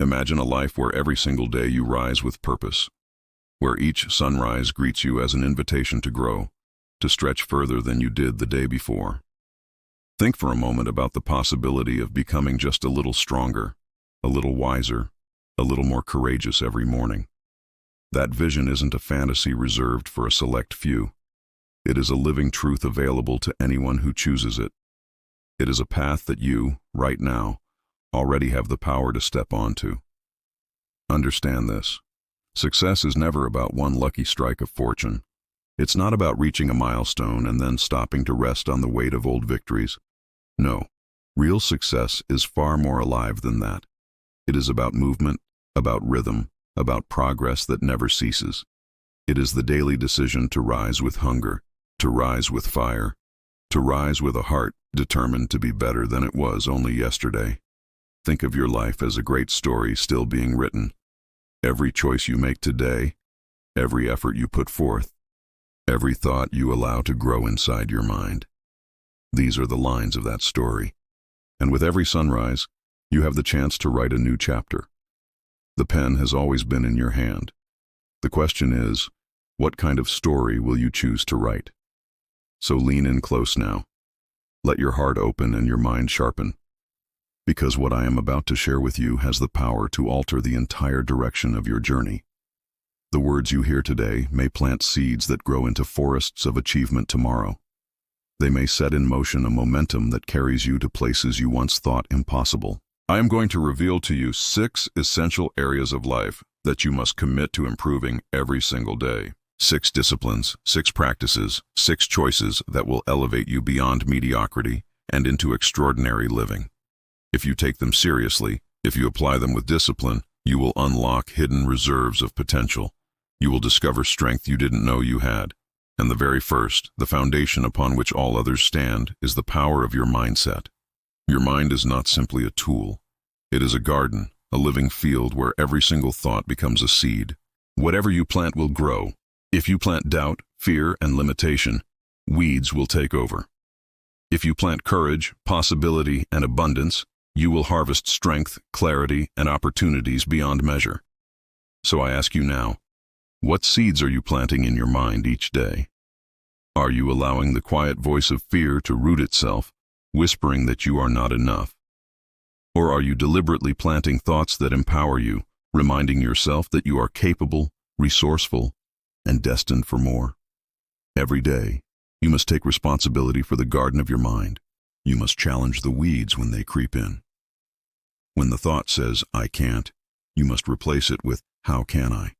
Imagine a life where every single day you rise with purpose, where each sunrise greets you as an invitation to grow, to stretch further than you did the day before. Think for a moment about the possibility of becoming just a little stronger, a little wiser, a little more courageous every morning. That vision isn't a fantasy reserved for a select few. It is a living truth available to anyone who chooses it. It is a path that you, right now, already have the power to step onto. Understand this. Success is never about one lucky strike of fortune. It's not about reaching a milestone and then stopping to rest on the weight of old victories. No, real success is far more alive than that. It is about movement, about rhythm, about progress that never ceases. It is the daily decision to rise with hunger, to rise with fire, to rise with a heart determined to be better than it was only yesterday. Think of your life as a great story still being written. Every choice you make today, every effort you put forth, every thought you allow to grow inside your mind. These are the lines of that story. And with every sunrise, you have the chance to write a new chapter. The pen has always been in your hand. The question is, what kind of story will you choose to write? So lean in close now. Let your heart open and your mind sharpen. Because what I am about to share with you has the power to alter the entire direction of your journey. The words you hear today may plant seeds that grow into forests of achievement tomorrow. They may set in motion a momentum that carries you to places you once thought impossible. I am going to reveal to you 6 essential areas of life that you must commit to improving every single day. 6 disciplines, 6 practices, 6 choices that will elevate you beyond mediocrity and into extraordinary living. If you take them seriously, if you apply them with discipline, you will unlock hidden reserves of potential. You will discover strength you didn't know you had. And the very first, the foundation upon which all others stand, is the power of your mindset. Your mind is not simply a tool. It is a garden, a living field where every single thought becomes a seed. Whatever you plant will grow. If you plant doubt, fear, and limitation, weeds will take over. If you plant courage, possibility, and abundance, you will harvest strength, clarity, and opportunities beyond measure. So I ask you now, what seeds are you planting in your mind each day? Are you allowing the quiet voice of fear to root itself, whispering that you are not enough? Or are you deliberately planting thoughts that empower you, reminding yourself that you are capable, resourceful, and destined for more? Every day, you must take responsibility for the garden of your mind. You must challenge the weeds when they creep in. When the thought says, "I can't," you must replace it with, "How can I?"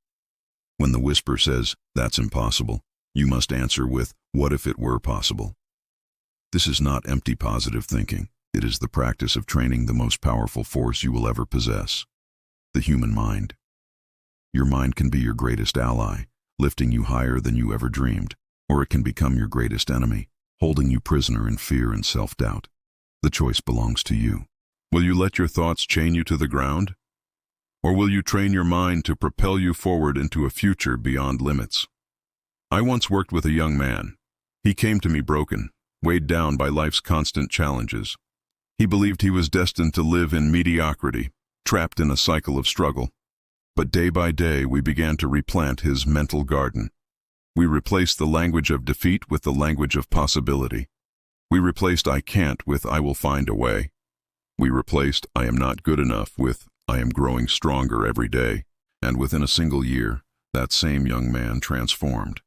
When the whisper says, "That's impossible," you must answer with, "What if it were possible?" This is not empty positive thinking. It is the practice of training the most powerful force you will ever possess, the human mind. Your mind can be your greatest ally, lifting you higher than you ever dreamed, or it can become your greatest enemy, holding you prisoner in fear and self-doubt. The choice belongs to you. Will you let your thoughts chain you to the ground? Or will you train your mind to propel you forward into a future beyond limits? I once worked with a young man. He came to me broken, weighed down by life's constant challenges. He believed he was destined to live in mediocrity, trapped in a cycle of struggle. But day by day, we began to replant his mental garden. We replaced the language of defeat with the language of possibility. We replaced "I can't" with "I will find a way." We replaced "I am not good enough" with "I am growing stronger every day." And within a single year, that same young man transformed.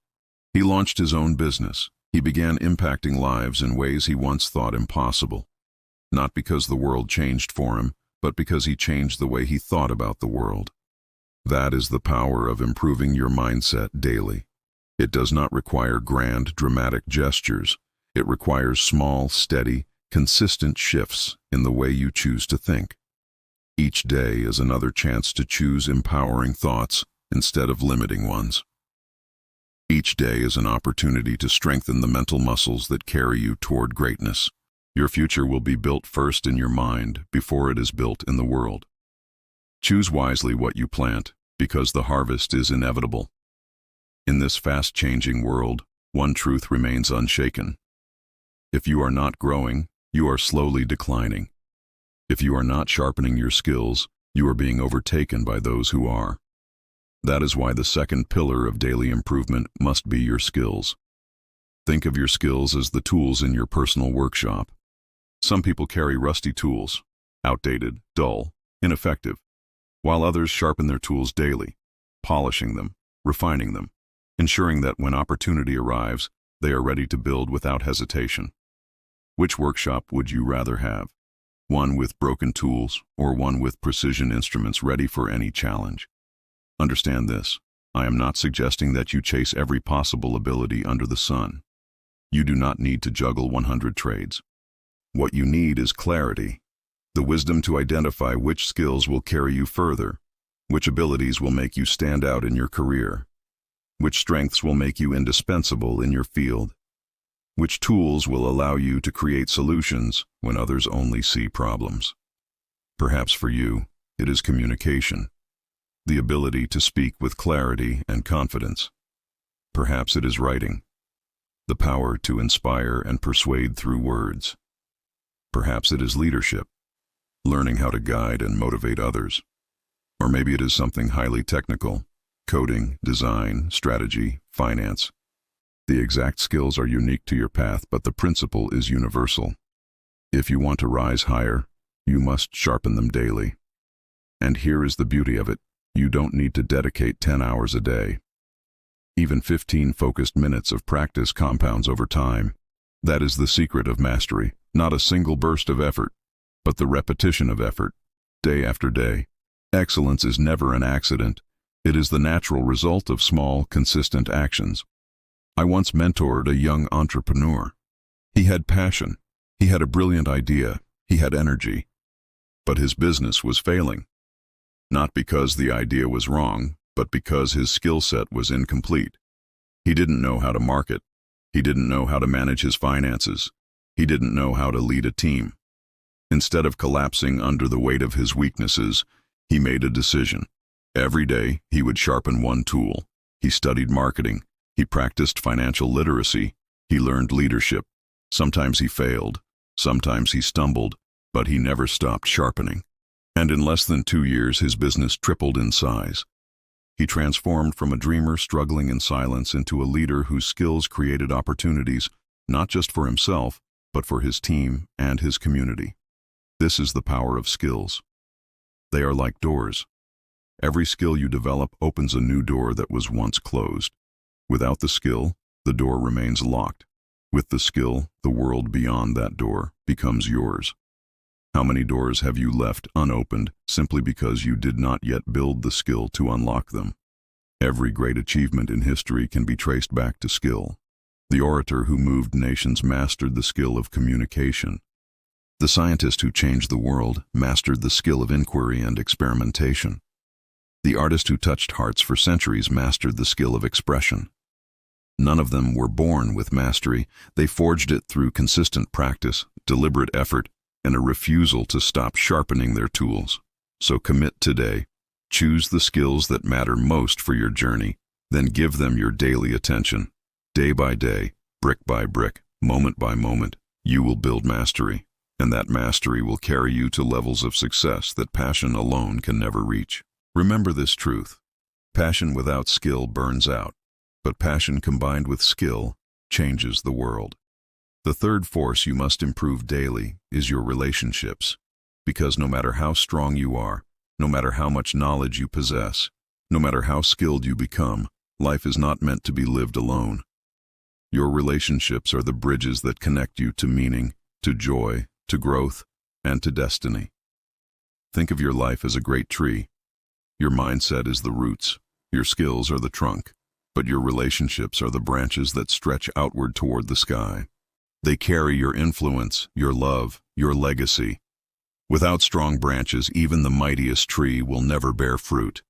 He launched his own business. He began impacting lives in ways he once thought impossible. Not because the world changed for him, but because he changed the way he thought about the world. That is the power of improving your mindset daily. It does not require grand, dramatic gestures. It requires small, steady, consistent shifts in the way you choose to think. Each day is another chance to choose empowering thoughts instead of limiting ones. Each day is an opportunity to strengthen the mental muscles that carry you toward greatness. Your future will be built first in your mind before it is built in the world. Choose wisely what you plant, because the harvest is inevitable. In this fast-changing world, one truth remains unshaken. If you are not growing, you are slowly declining. If you are not sharpening your skills, You are being overtaken by those who are. That is why the second pillar of daily improvement must be your skills. Think of your skills as the tools in your personal workshop. Some people carry rusty tools, outdated, dull, ineffective, while others sharpen their tools daily, polishing them, refining them, ensuring that when opportunity arrives, they are ready to build without hesitation. Which workshop would you rather have? One with broken tools or one with precision instruments ready for any challenge? Understand this. I am not suggesting that you chase every possible ability under the sun. You do not need to juggle 100 trades. What you need is clarity, the wisdom to identify which skills will carry you further, which abilities will make you stand out in your career, which strengths will make you indispensable in your field, which tools will allow you to create solutions when others only see problems. Perhaps for you, it is communication, the ability to speak with clarity and confidence. Perhaps it is writing, the power to inspire and persuade through words. Perhaps it is leadership, learning how to guide and motivate others. Or maybe it is something highly technical, coding, design, strategy, finance. The exact skills are unique to your path, but the principle is universal. If you want to rise higher, you must sharpen them daily. And here is the beauty of it. You don't need to dedicate 10 hours a day. Even 15 focused minutes of practice compounds over time. That is the secret of mastery, not a single burst of effort, but the repetition of effort, day after day. Excellence is never an accident. It is the natural result of small, consistent actions. I once mentored a young entrepreneur. He had passion. He had a brilliant idea. He had energy. But his business was failing. Not because the idea was wrong, but because his skill set was incomplete. He didn't know how to market. He didn't know how to manage his finances. He didn't know how to lead a team. Instead of collapsing under the weight of his weaknesses, he made a decision. Every day, he would sharpen one tool. He studied marketing. He practiced financial literacy. He learned leadership. Sometimes he failed. Sometimes he stumbled, but he never stopped sharpening. And in less than 2 years, his business tripled in size. He transformed from a dreamer struggling in silence into a leader whose skills created opportunities, not just for himself, but for his team and his community. This is the power of skills. They are like doors. Every skill you develop opens a new door that was once closed. Without the skill, the door remains locked. With the skill, the world beyond that door becomes yours. How many doors have you left unopened simply because you did not yet build the skill to unlock them? Every great achievement in history can be traced back to skill. The orator who moved nations mastered the skill of communication. The scientist who changed the world mastered the skill of inquiry and experimentation. The artist who touched hearts for centuries mastered the skill of expression. None of them were born with mastery. They forged it through consistent practice, deliberate effort, and a refusal to stop sharpening their tools. So commit today. Choose the skills that matter most for your journey, then give them your daily attention. Day by day, brick by brick, moment by moment, you will build mastery, and that mastery will carry you to levels of success that passion alone can never reach. Remember this truth. Passion without skill burns out, but passion combined with skill changes the world. The third force you must improve daily is your relationships, because no matter how strong you are, no matter how much knowledge you possess, no matter how skilled you become, life is not meant to be lived alone. Your relationships are the bridges that connect you to meaning, to joy, to growth, and to destiny. Think of your life as a great tree. Your mindset is the roots, your skills are the trunk, but your relationships are the branches that stretch outward toward the sky. They carry your influence, your love, your legacy. Without strong branches, even the mightiest tree will never bear fruit.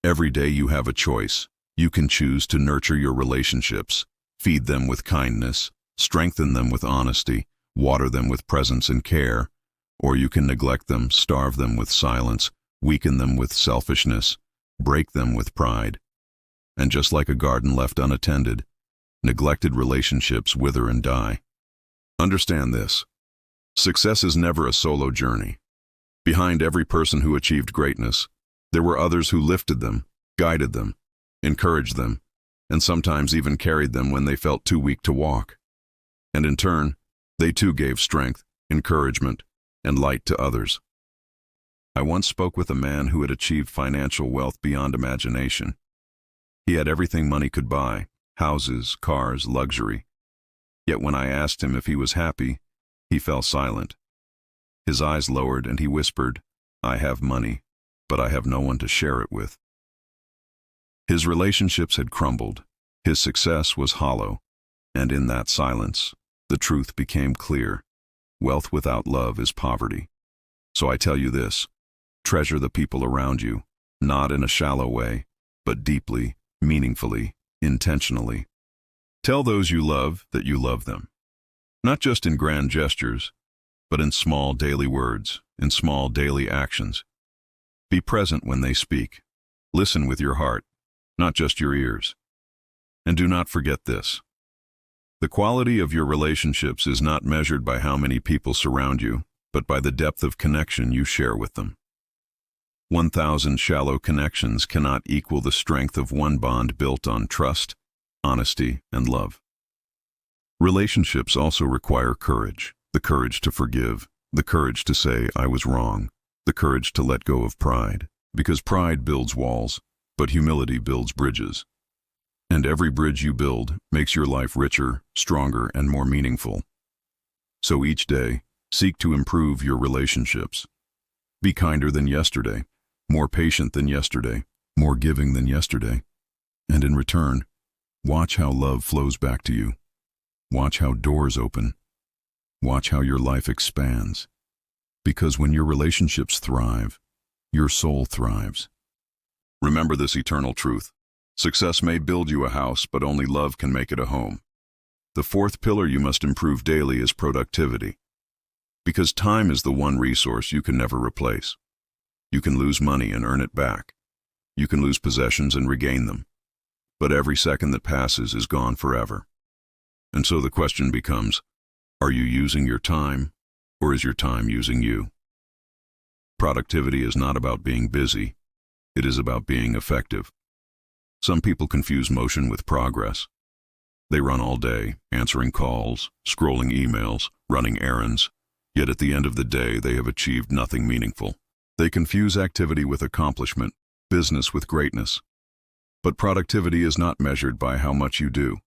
Every day you have a choice. You can choose to nurture your relationships, feed them with kindness, strengthen them with honesty, water them with presence and care, or you can neglect them, starve them with silence, weaken them with selfishness, break them with pride. And just like a garden left unattended, neglected relationships wither and die. Understand this. Success is never a solo journey. Behind every person who achieved greatness, there were others who lifted them, guided them, encouraged them, and sometimes even carried them when they felt too weak to walk. And in turn, they too gave strength, encouragement, and light to others. I once spoke with a man who had achieved financial wealth beyond imagination. He had everything money could buy: houses, cars, luxury. Yet when I asked him if he was happy, he fell silent. His eyes lowered and he whispered, "I have money, but I have no one to share it with." His relationships had crumbled, his success was hollow, and in that silence, the truth became clear: wealth without love is poverty. So I tell you this: treasure the people around you, not in a shallow way, but deeply, meaningfully, intentionally. Tell those you love that you love them, not just in grand gestures, but in small daily words, in small daily actions. Be present when they speak. Listen with your heart, not just your ears. And do not forget this: the quality of your relationships is not measured by how many people surround you, but by the depth of connection you share with them. 1,000 shallow connections cannot equal the strength of one bond built on trust, honesty, and love. Relationships also require courage: the courage to forgive, the courage to say, "I was wrong," the courage to let go of pride, because pride builds walls, but humility builds bridges. And every bridge you build makes your life richer, stronger, and more meaningful. So each day, seek to improve your relationships. Be kinder than yesterday, more patient than yesterday, more giving than yesterday. And in return, watch how love flows back to you. Watch how doors open. Watch how your life expands. Because when your relationships thrive, your soul thrives. Remember this eternal truth: success may build you a house, but only love can make it a home. The fourth pillar you must improve daily is productivity. Because time is the one resource you can never replace. You can lose money and earn it back. You can lose possessions and regain them. But every second that passes is gone forever. And so the question becomes, are you using your time, or is your time using you? Productivity is not about being busy. It is about being effective. Some people confuse motion with progress. They run all day, answering calls, scrolling emails, running errands, yet at the end of the day they have achieved nothing meaningful. They confuse activity with accomplishment, business with greatness. But productivity is not measured by how much you do.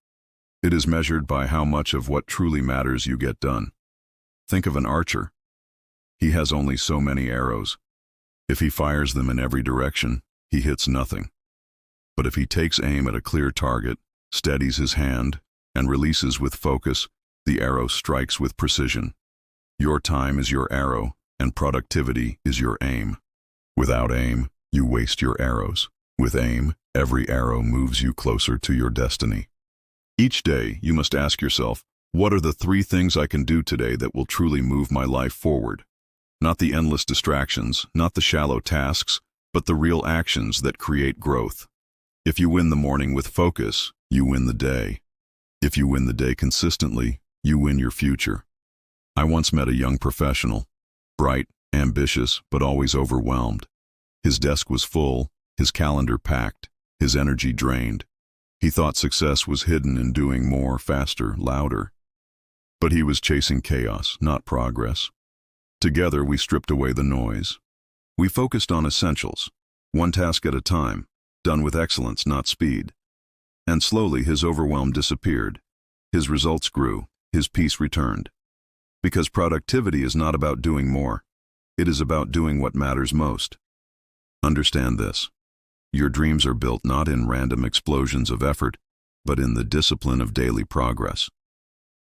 It is measured by how much of what truly matters you get done. Think of an archer. He has only so many arrows. If he fires them in every direction, he hits nothing. But if he takes aim at a clear target, steadies his hand, and releases with focus, the arrow strikes with precision. Your time is your arrow, and productivity is your aim. Without aim, you waste your arrows. With aim, every arrow moves you closer to your destiny. Each day, you must ask yourself, what are the 3 things I can do today that will truly move my life forward? Not the endless distractions, not the shallow tasks, but the real actions that create growth. If you win the morning with focus, you win the day. If you win the day consistently, you win your future. I once met a young professional, bright, ambitious, but always overwhelmed. His desk was full, his calendar packed, his energy drained. He thought success was hidden in doing more, faster, louder. But he was chasing chaos, not progress. Together we stripped away the noise. We focused on essentials, one task at a time, done with excellence, not speed. And slowly his overwhelm disappeared. His results grew, his peace returned. Because productivity is not about doing more. It is about doing what matters most. Understand this. Your dreams are built not in random explosions of effort, but in the discipline of daily progress.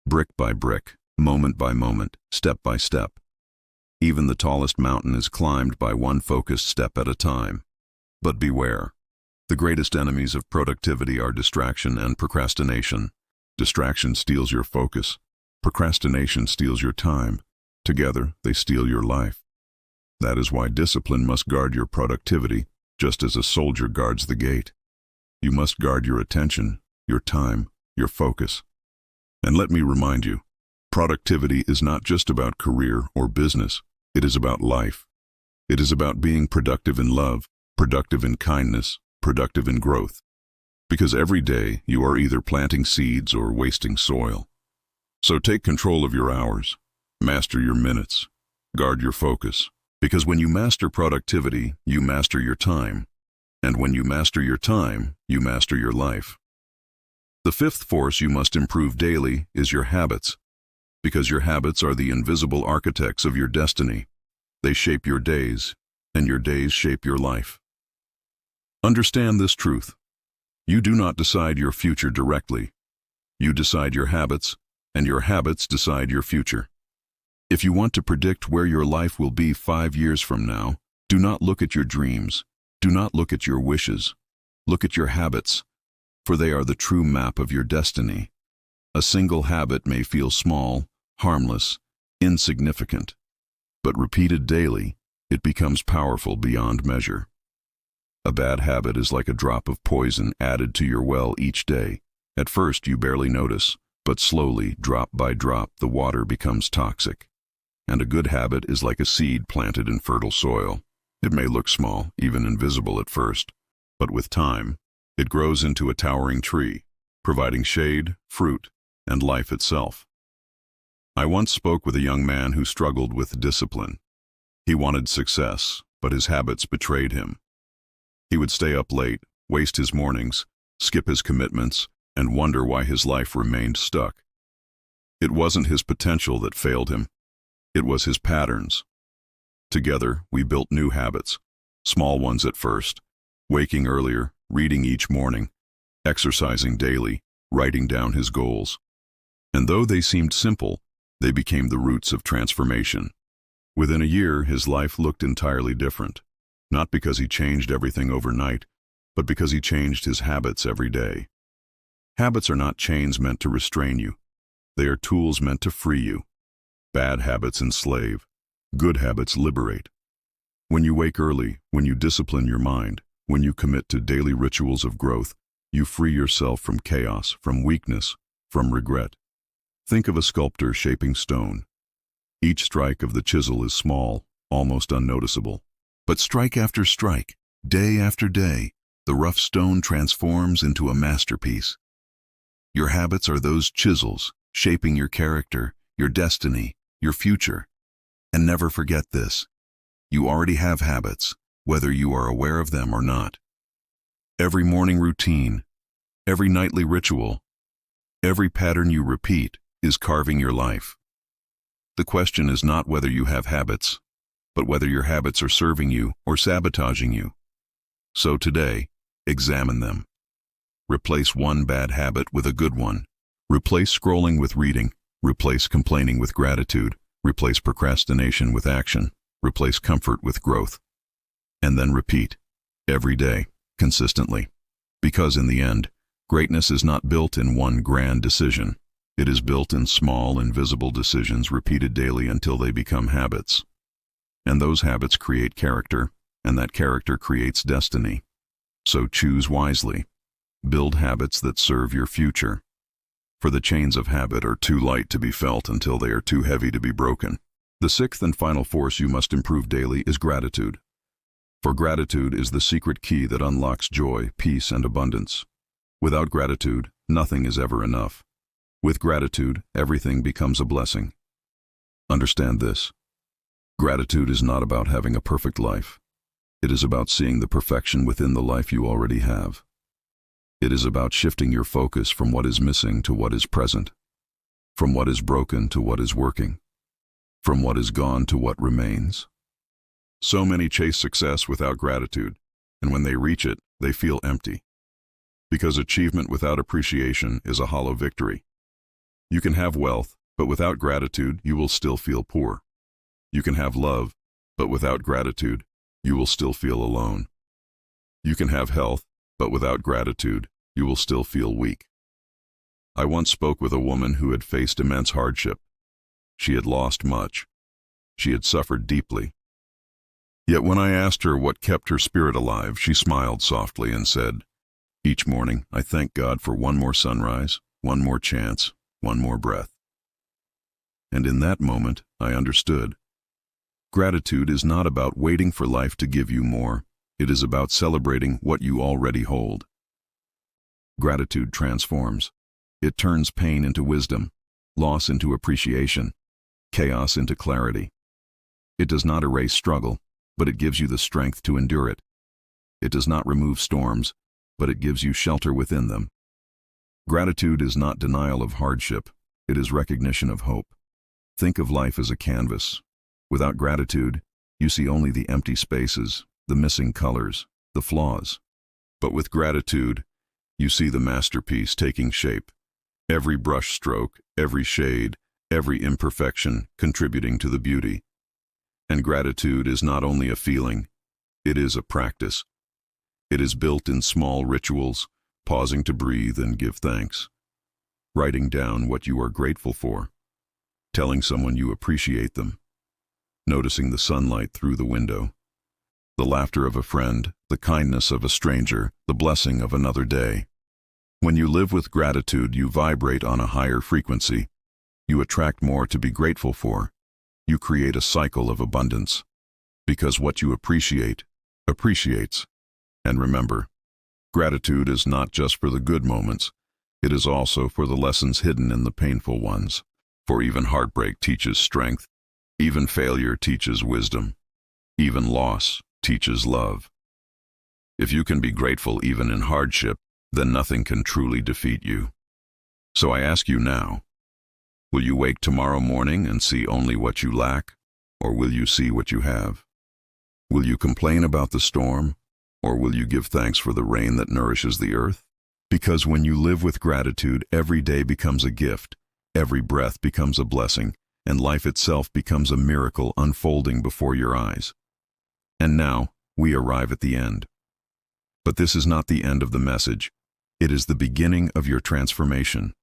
Brick by brick, moment by moment, step by step. Even the tallest mountain is climbed by one focused step at a time. But beware. The greatest enemies of productivity are distraction and procrastination. Distraction steals your focus. Procrastination steals your time. Together, they steal your life. That is why discipline must guard your productivity, just as a soldier guards the gate. You must guard your attention, your time, your focus. And let me remind you, productivity is not just about career or business. It is about life. It is about being productive in love, productive in kindness, productive in growth. Because every day you are either planting seeds or wasting soil. So take control of your hours, master your minutes, guard your focus. Because when you master productivity, you master your time. And when you master your time, you master your life. The fifth force you must improve daily is your habits. Because your habits are the invisible architects of your destiny. They shape your days, and your days shape your life. Understand this truth. You do not decide your future directly. You decide your habits, and your habits decide your future. If you want to predict where your life will be 5 years from now, do not look at your dreams. Do not look at your wishes. Look at your habits, for they are the true map of your destiny. A single habit may feel small, harmless, insignificant, but repeated daily, it becomes powerful beyond measure. A bad habit is like a drop of poison added to your well each day. At first you barely notice, but slowly, drop by drop, the water becomes toxic. And a good habit is like a seed planted in fertile soil. It may look small, even invisible at first, but with time, it grows into a towering tree, providing shade, fruit, and life itself. I once spoke with a young man who struggled with discipline. He wanted success, but his habits betrayed him. He would stay up late, waste his mornings, skip his commitments, and wonder why his life remained stuck. It wasn't his potential that failed him. It was his patterns. Together, we built new habits, small ones at first, waking earlier, reading each morning, exercising daily, writing down his goals. And though they seemed simple, they became the roots of transformation. Within a year, his life looked entirely different, not because he changed everything overnight, but because he changed his habits every day. Habits are not chains meant to restrain you. They are tools meant to free you. Bad habits enslave. Good habits liberate. When you wake early, when you discipline your mind, when you commit to daily rituals of growth, you free yourself from chaos, from weakness, from regret. Think of a sculptor shaping stone. Each strike of the chisel is small, almost unnoticeable. But strike after strike, day after day, the rough stone transforms into a masterpiece. Your habits are those chisels, shaping your character, your destiny, your future. And never forget this. You already have habits, whether you are aware of them or not. Every morning routine, every nightly ritual, every pattern you repeat is carving your life. The question is not whether you have habits, but whether your habits are serving you or sabotaging you. So today, examine them. Replace one bad habit with a good one. Replace scrolling with reading. Replace complaining with gratitude. Replace procrastination with action. Replace comfort with growth. And then repeat, every day, consistently. Because in the end, greatness is not built in one grand decision. It is built in small, invisible decisions repeated daily until they become habits. And those habits create character, and that character creates destiny. So choose wisely. Build habits that serve your future. For the chains of habit are too light to be felt until they are too heavy to be broken. The sixth and final force you must improve daily is gratitude. For gratitude is the secret key that unlocks joy, peace, and abundance. Without gratitude, nothing is ever enough. With gratitude, everything becomes a blessing. Understand this. Gratitude is not about having a perfect life. It is about seeing the perfection within the life you already have. It is about shifting your focus from what is missing to what is present, from what is broken to what is working, from what is gone to what remains. So many chase success without gratitude, and when they reach it, they feel empty. Because achievement without appreciation is a hollow victory. You can have wealth, but without gratitude, you will still feel poor. You can have love, but without gratitude, you will still feel alone. You can have health, but without gratitude, you will still feel weak. I once spoke with a woman who had faced immense hardship. She had lost much. She had suffered deeply. Yet when I asked her what kept her spirit alive, she smiled softly and said, "Each morning, I thank God for one more sunrise, one more chance, one more breath." And in that moment, I understood. Gratitude is not about waiting for life to give you more. It is about celebrating what you already hold. Gratitude transforms. It turns pain into wisdom, loss into appreciation, chaos into clarity. It does not erase struggle, but it gives you the strength to endure it. It does not remove storms, but it gives you shelter within them. Gratitude is not denial of hardship. It is recognition of hope. Think of life as a canvas. Without gratitude, you see only the empty spaces, the missing colors, the flaws. But with gratitude, you see the masterpiece taking shape. Every brush stroke, every shade, every imperfection contributing to the beauty. And gratitude is not only a feeling, it is a practice. It is built in small rituals, pausing to breathe and give thanks. Writing down what you are grateful for. Telling someone you appreciate them. Noticing the sunlight through the window. The laughter of a friend, the kindness of a stranger, the blessing of another day. When you live with gratitude, you vibrate on a higher frequency. You attract more to be grateful for. You create a cycle of abundance. Because what you appreciate, appreciates. And remember, gratitude is not just for the good moments, it is also for the lessons hidden in the painful ones. For even heartbreak teaches strength, even failure teaches wisdom, even loss teaches love. If you can be grateful even in hardship, then nothing can truly defeat you. So I ask you now, will you wake tomorrow morning and see only what you lack, or will you see what you have? Will you complain about the storm, or will you give thanks for the rain that nourishes the earth? Because when you live with gratitude, every day becomes a gift, every breath becomes a blessing, and life itself becomes a miracle unfolding before your eyes. And now, we arrive at the end. But this is not the end of the message. It is the beginning of your transformation.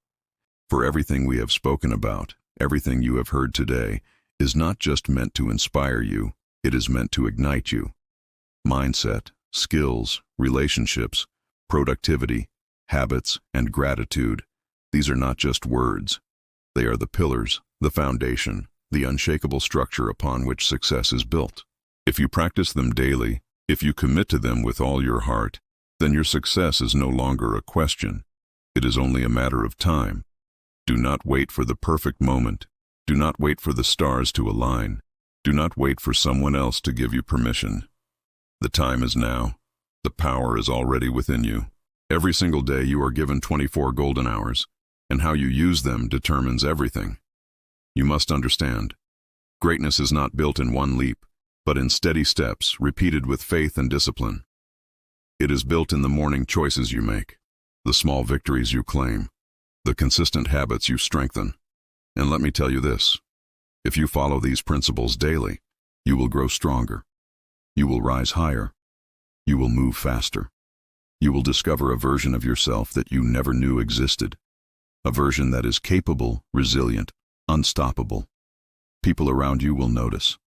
For everything we have spoken about, everything you have heard today, is not just meant to inspire you, it is meant to ignite you. Mindset, skills, relationships, productivity, habits, and gratitude, these are not just words. They are the pillars, the foundation, the unshakable structure upon which success is built. If you practice them daily, if you commit to them with all your heart, then your success is no longer a question. It is only a matter of time. Do not wait for the perfect moment. Do not wait for the stars to align. Do not wait for someone else to give you permission. The time is now. The power is already within you. Every single day you are given 24 golden hours, and how you use them determines everything. You must understand, greatness is not built in one leap, but in steady steps repeated with faith and discipline. It is built in the morning choices you make, the small victories you claim, the consistent habits you strengthen. And let me tell you this, if you follow these principles daily, you will grow stronger. You will rise higher. You will move faster. You will discover a version of yourself that you never knew existed. A version that is capable, resilient, unstoppable. People around you will notice.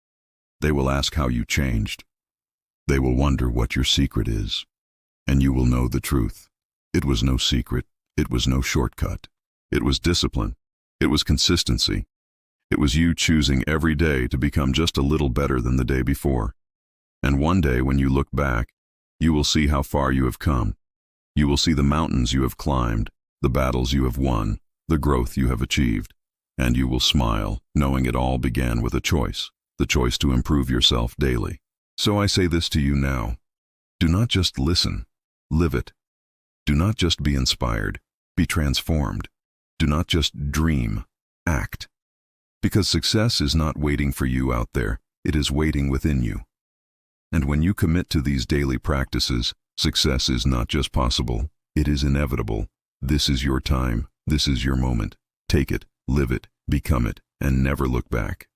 They will ask how you changed. They will wonder what your secret is. And you will know the truth. It was no secret. It was no shortcut. It was discipline. It was consistency. It was you choosing every day to become just a little better than the day before. And one day when you look back, you will see how far you have come. You will see the mountains you have climbed, the battles you have won, the growth you have achieved. And you will smile, knowing it all began with a choice, the choice to improve yourself daily. So I say this to you now. Do not just listen, live it. Do not just be inspired, be transformed. Do not just dream, act. Because success is not waiting for you out there, it is waiting within you. And when you commit to these daily practices, success is not just possible, it is inevitable. This is your time, this is your moment. Take it, live it, become it, and never look back.